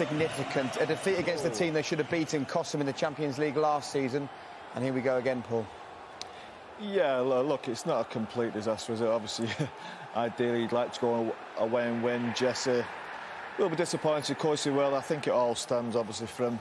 significant. A defeat against the team they should have beaten cost them in the Champions League last season. And here we go again, Paul. Yeah, look, it's not a complete disaster, is it? Obviously, ideally, you'd like to go away and win. Jesse, a little bit disappointed, of course he will. I think it all stems, obviously, from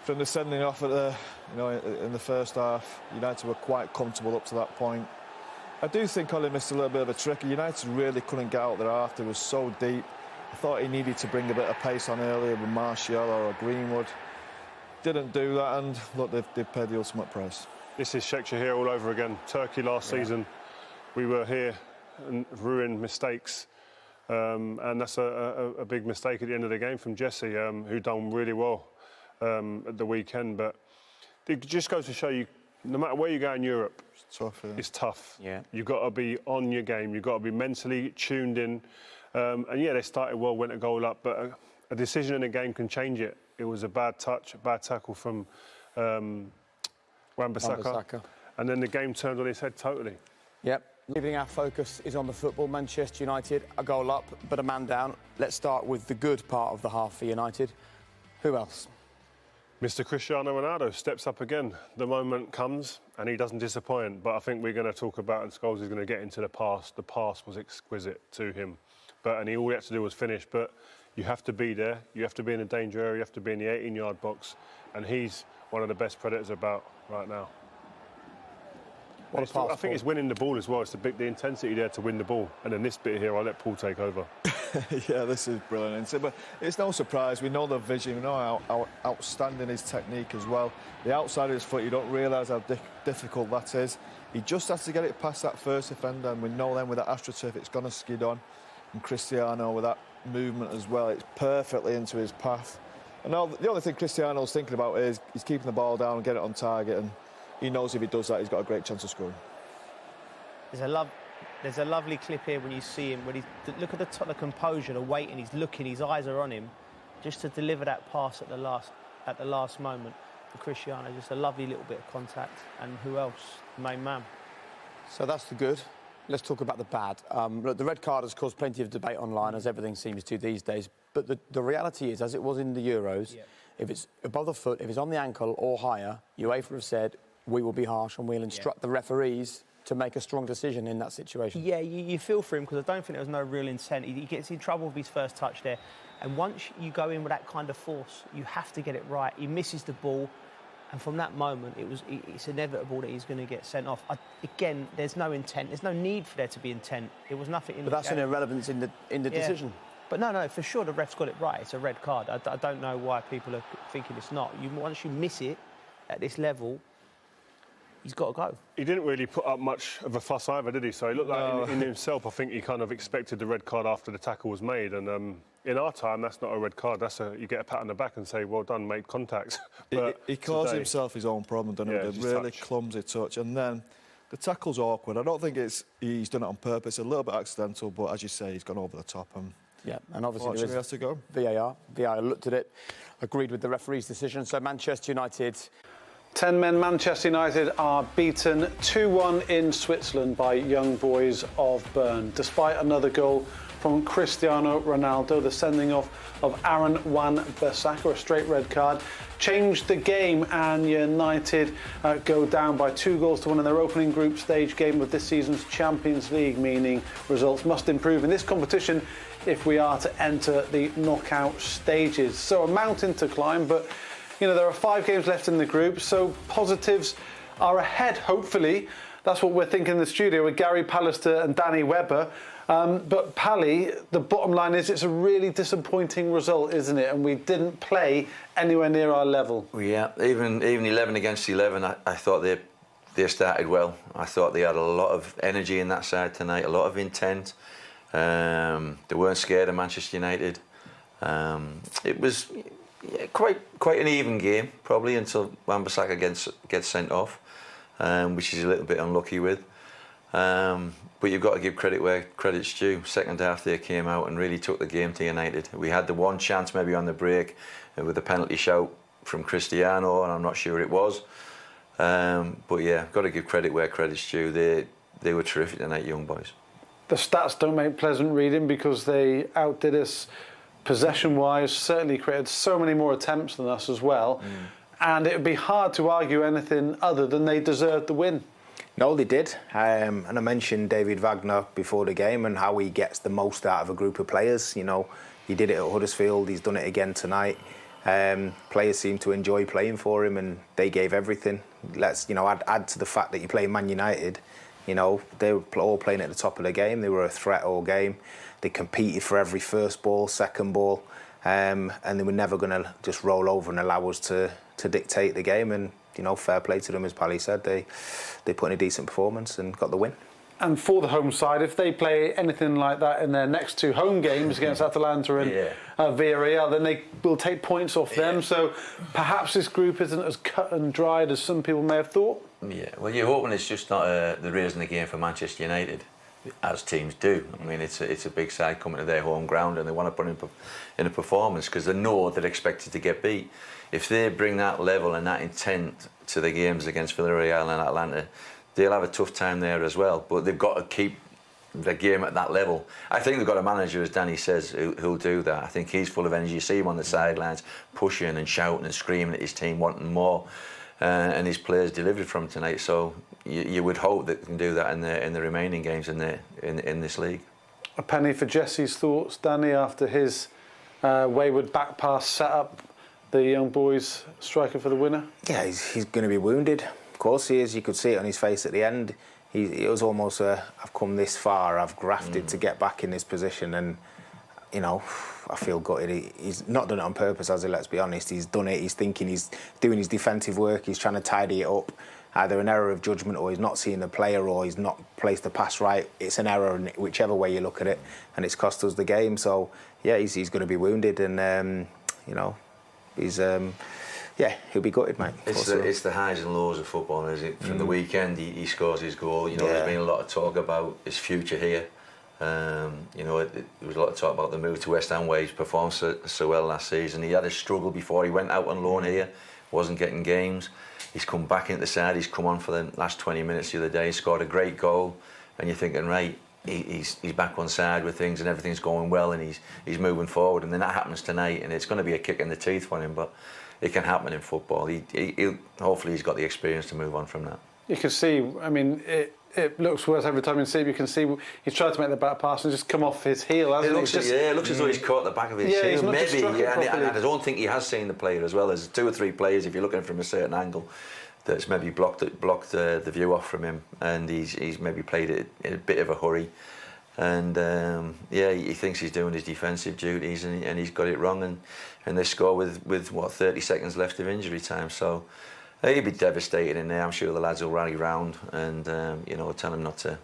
the sending off at the, in the first half. United were quite comfortable up to that point. I do think Ollie missed a little bit of a trick. United really couldn't get out there after. It was so deep. I thought he needed to bring a bit of pace on earlier with Martial or Greenwood. Didn't do that, and look, they've paid the ultimate price. This is Sheikh here all over again. Turkey last season, we were here and ruined mistakes. And that's a big mistake at the end of the game from Jesse, who done really well at the weekend. But it just goes to show you, no matter where you go in Europe, it's tough. Yeah. You've got to be on your game. You've got to be mentally tuned in. And yeah, they started well, went a goal up, but a decision in a game can change it. It was a bad touch, a bad tackle from Wan-Bissaka. And then the game turned on its head totally. Yep. Leaving our focus is on the football. Manchester United, a goal up, but a man down. Let's start with the good part of the half for United. Who else? Mr. Cristiano Ronaldo steps up again. The moment comes and he doesn't disappoint. But I think we're going to talk about, and Scholes is going to get into the past. The past was exquisite to him. And all he had to do was finish. But you have to be there. You have to be in the danger area. You have to be in the 18-yard box. And he's one of the best predators about right now. I think it's winning the ball as well. It's the intensity there to win the ball. And then this bit here, I'll let Paul take over. Yeah, this is brilliant. But it's no surprise. We know the vision. We know how outstanding his technique as well. The outside of his foot, you don't realise how difficult that is. He just has to get it past that first defender. And we know then with that AstroTurf, it's going to skid on. And Cristiano, with that movement as well, it's perfectly into his path. And now, the only thing Cristiano's thinking about is he's keeping the ball down and get it on target. And he knows if he does that, he's got a great chance of scoring. There's a lovely clip here when you see him, look at the composure, the weight, and he's looking, his eyes are on him, just to deliver that pass at the last moment. For Cristiano, just a lovely little bit of contact. And who else? The main man. So that's the good. Let's talk about the bad. Look, the red card has caused plenty of debate online, as everything seems to these days. But the reality is, as it was in the Euros, if it's above the foot, if it's on the ankle or higher, UEFA have said, we will be harsh and we'll instruct the referees to make a strong decision in that situation. Yeah, you feel for him, because I don't think there was no real intent. He gets in trouble with his first touch there. And once you go in with that kind of force, you have to get it right. He misses the ball. And from that moment, it's inevitable that he's going to get sent off. Again, there's no intent. There's no need for there to be intent. It was nothing in the game. But that's an irrelevance in the decision. But no, for sure the ref's got it right. It's a red card. I don't know why people are thinking it's not. Once you miss it at this level, he's got to go. He didn't really put up much of a fuss either, did he? So he looked like in himself, I think he kind of expected the red card after the tackle was made. And in our time, that's not a red card. You get a pat on the back and say, well done, made contact. But he caused himself his own problem, doesn't he? With a really clumsy touch. And then the tackle's awkward. I don't think he's done it on purpose. A little bit accidental, but as you say, he's gone over the top. Yeah, and obviously he has to go. VAR looked at it, agreed with the referee's decision. So Manchester United... 10 men Manchester United are beaten 2-1 in Switzerland by young boys of Bern. Despite another goal from Cristiano Ronaldo, the sending off of Aaron Wan-Bissaka, a straight red card, changed the game, and United go down by 2-1 in their opening group stage game of this season's Champions League, meaning results must improve in this competition if we are to enter the knockout stages. So a mountain to climb, but there are 5 games left in the group, so positives are ahead, hopefully. That's what we're thinking in the studio with Gary Pallister and Danny Webber. But Pally, the bottom line is it's a really disappointing result, isn't it? And we didn't play anywhere near our level. Yeah, even 11 against 11, I thought they started well. I thought they had a lot of energy in that side tonight, a lot of intent. They weren't scared of Manchester United. It was... Yeah, quite an even game, probably, until Wan-Bissaka gets sent off, which he's a little bit unlucky with. But you've got to give credit where credit's due. Second half they came out and really took the game to United. We had the one chance maybe on the break with a penalty shout from Cristiano, and I'm not sure it was. But yeah, got to give credit where credit's due. They were terrific tonight, young boys. The stats don't make pleasant reading because they outdid us possession-wise, certainly created so many more attempts than us as well. And it would be hard to argue anything other than they deserved the win. No, they did. And I mentioned David Wagner before the game and how he gets the most out of a group of players. You know, he did it at Huddersfield. He's done it again tonight. Players seem to enjoy playing for him, and they gave everything. Let's, add to the fact that you play Man United. You know, they were all playing at the top of the game. They were a threat all game. They competed for every first ball, second ball, and they were never going to just roll over and allow us to dictate the game. And fair play to them, as Pally said. They put in a decent performance and got the win. And for the home side, if they play anything like that in their next 2 home games against Atalanta and Villarreal, then they will take points off them. So perhaps this group isn't as cut and dried as some people may have thought. Yeah, well, you're hoping it's just not the raising the game for Manchester United, as teams do. I mean, it's a big side coming to their home ground and they want to put in a performance because they know they're expected to get beat. If they bring that level and that intent to the games against Villarreal and Atlanta, they'll have a tough time there as well. But they've got to keep the game at that level. I think they've got a manager, as Danny says, who'll do that. I think he's full of energy. You see him on the sidelines pushing and shouting and screaming at his team, wanting more. And his players delivered from tonight. So you would hope that they can do that in the remaining games in this league. A penny for Jesse's thoughts, Danny, after his wayward back pass set up the young boys striker for the winner? Yeah, he's going to be wounded. Of course he is. You could see it on his face at the end. It was almost I've come this far, I've grafted to get back in this position, and I feel gutted. He's not done it on purpose, has he? Let's be honest. He's done it. He's thinking he's doing his defensive work. He's trying to tidy it up. Either an error of judgment, or he's not seeing the player, or he's not placed the pass right. It's an error, whichever way you look at it, and it's cost us the game. So yeah, he's going to be wounded, and he's he'll be gutted, mate. It's the highs and lows of football, is it? From the weekend, he scores his goal. There's been a lot of talk about his future here. There was a lot of talk about the move to West Ham, where he's performed so well last season. He had a struggle before he went out on loan here, wasn't getting games. He's come back into the side. He's come on for the last 20 minutes the other day. He scored a great goal, and you're thinking, right, he's back on side with things, and everything's going well, and he's moving forward. And then that happens tonight, and it's going to be a kick in the teeth for him, but it can happen in football. He'll hopefully he's got the experience to move on from that. You can see, I mean, it looks worse every time you see him. You can see he's tried to make the back pass and just come off his heel, hasn't he? It looks as though he's caught the back of his heel. Maybe, and I don't think he has seen the player as well. There's 2 or 3 players, if you're looking from a certain angle, that's maybe blocked the view off from him, and he's maybe played it in a bit of a hurry. And he thinks he's doing his defensive duties, and he's got it wrong, and they score with what, 30 seconds left of injury time. So he'd be devastated in there. I'm sure the lads will rally round and tell him not to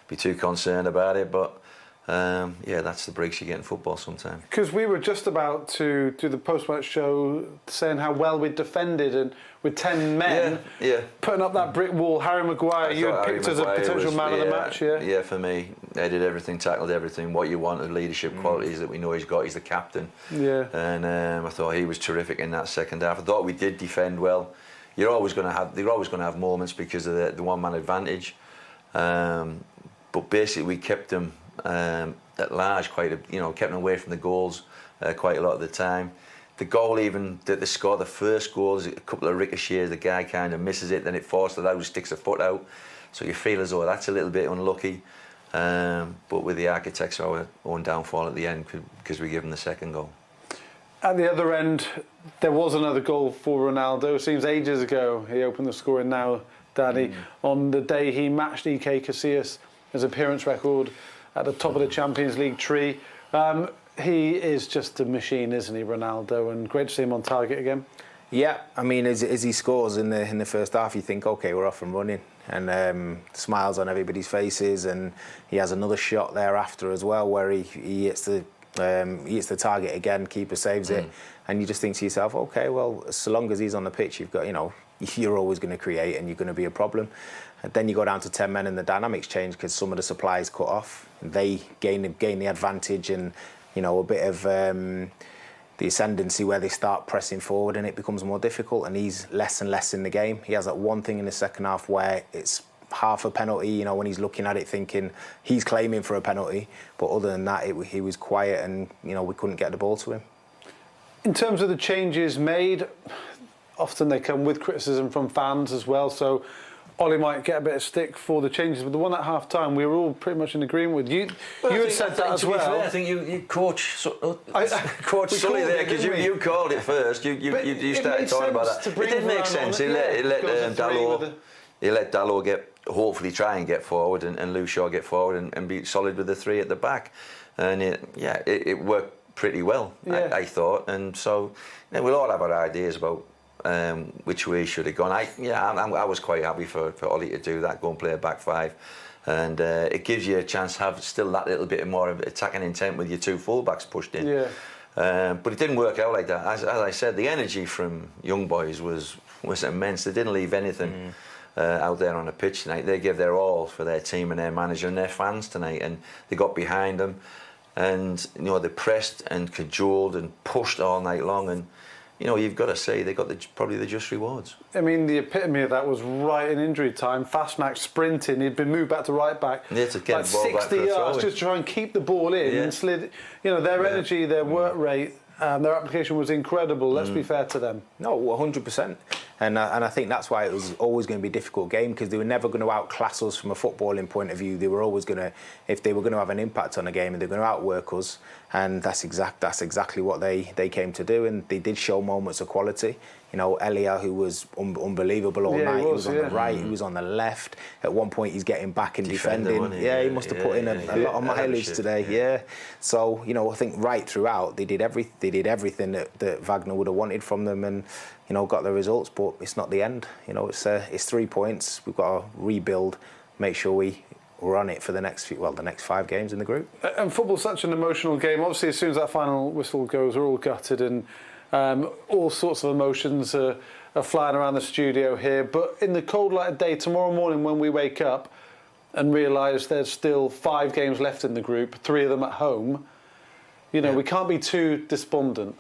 be too concerned about it. But that's the breaks you get in football sometimes. Because we were just about to do the post-match show saying how well we defended, and with 10 men putting up that brick wall. Harry Maguire, you had picked as a potential man of the match, Yeah, for me. They did everything, tackled everything, what you want, the leadership qualities that we know he's got. He's the captain. Yeah. And I thought he was terrific in that second half. I thought we did defend well. They're always going to have moments because of the one-man advantage. But basically we kept them at large kept them away from the goals quite a lot of the time. The goal even that they scored, the first goal, is a couple of ricochets, the guy kind of misses it, then it forced it out, sticks a foot out. So you feel as though that's a little bit unlucky. But with the architects, our own downfall at the end because we give them the second goal. At the other end, there was another goal for Ronaldo. It seems ages ago he opened the scoring now, Daddy, on the day he matched Iker Casillas' his appearance record at the top of the Champions League tree. He is just a machine, isn't he, Ronaldo? And great to see him on target again. Yeah, I mean, as he scores in the first half, you think, OK, we're off and running. And smiles on everybody's faces. And he has another shot thereafter as well, where he hits the target again, keeper saves it. And you just think to yourself, OK, well, so long as he's on the pitch, you've got, you're always going to create and you're going to be a problem. And then you go down to 10 men and the dynamics change because some of the supplies cut off. They gain the advantage and, a bit of the ascendancy where they start pressing forward and it becomes more difficult, and he's less and less in the game. He has that one thing in the second half where it's half a penalty, you know, when he's looking at it thinking he's claiming for a penalty. But other than that, he was quiet and, you know, we couldn't get the ball to him. In terms of the changes made, often they come with criticism from fans as well. So Ollie might get a bit of stick for the changes, but the one at half-time we were all pretty much in agreement with. You had said that as well. Fair, I think you coach Sully there, because you called it first. You started talking about that. It did make sense. He let Dalot hopefully try and get forward, and Lou Shaw get forward and be solid with the three at the back. And it worked pretty well, I thought. And so we'll all have our ideas about which way should have gone. I was quite happy for Ollie to do that, go and play a back five, and it gives you a chance to have still that little bit more of attacking intent with your two fullbacks pushed in. But it didn't work out like that. As I said, the energy from young boys was immense. They didn't leave anything out there on the pitch tonight. They gave their all for their team and their manager and their fans tonight, and they got behind them, and you know, they pressed and cajoled and pushed all night long, and you know, you've got to say they got probably the just rewards. I mean, the epitome of that was right in injury time. Fastnack sprinting, he'd been moved back to right back. Yeah, to get the ball 60 back for a yards throw-in. just to try and keep the ball in and slid. You know, their energy, their work rate, their application was incredible. Let's be fair to them. No, 100%. And I think that's why it was always going to be a difficult game, because they were never going to outclass us from a footballing point of view. They were always going to, if they were going to have an impact on a game, and they're going to outwork us. And that's exactly what they came to do. And they did show moments of quality. You know, Elia, who was unbelievable all night. He was on the right, he was on the left. At one point, he's getting back and defending. He must have put in a lot of mileage today. So, you know, I think right throughout, they did everything that Wagner would have wanted from them, and you know, got the results. But it's not the end. You know, it's 3 points. We've got to rebuild, make sure we're on it for the next 5 games in the group. And football's such an emotional game. Obviously, as soon as that final whistle goes, we're all gutted, and all sorts of emotions are flying around the studio here. But in the cold light of day, tomorrow morning when we wake up and realise there's still 5 games left in the group, 3 of them at home, you know, we can't be too despondent.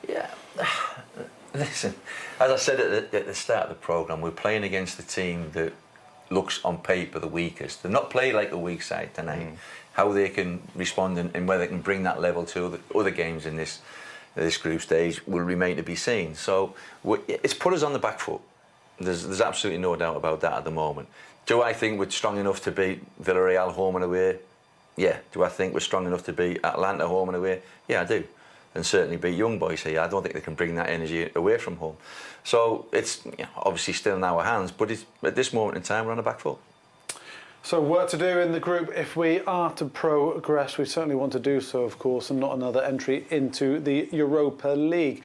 Yeah. Listen, as I said at the start of the programme, we're playing against a team that looks on paper the weakest. They've not played like the weak side tonight. How they can respond and whether they can bring that level to other games in this group stage will remain to be seen. So it's put us on the back foot. There's absolutely no doubt about that at the moment. Do I think we're strong enough to beat Villarreal home and away? Yeah. Do I think we're strong enough to beat Atlanta home and away? Yeah, I do. And certainly beat young boys here. I don't think they can bring that energy away from home. So it's obviously still in our hands, but at this moment in time, we're on the back foot. So work to do in the group if we are to progress. We certainly want to do so, of course, and not another entry into the Europa League.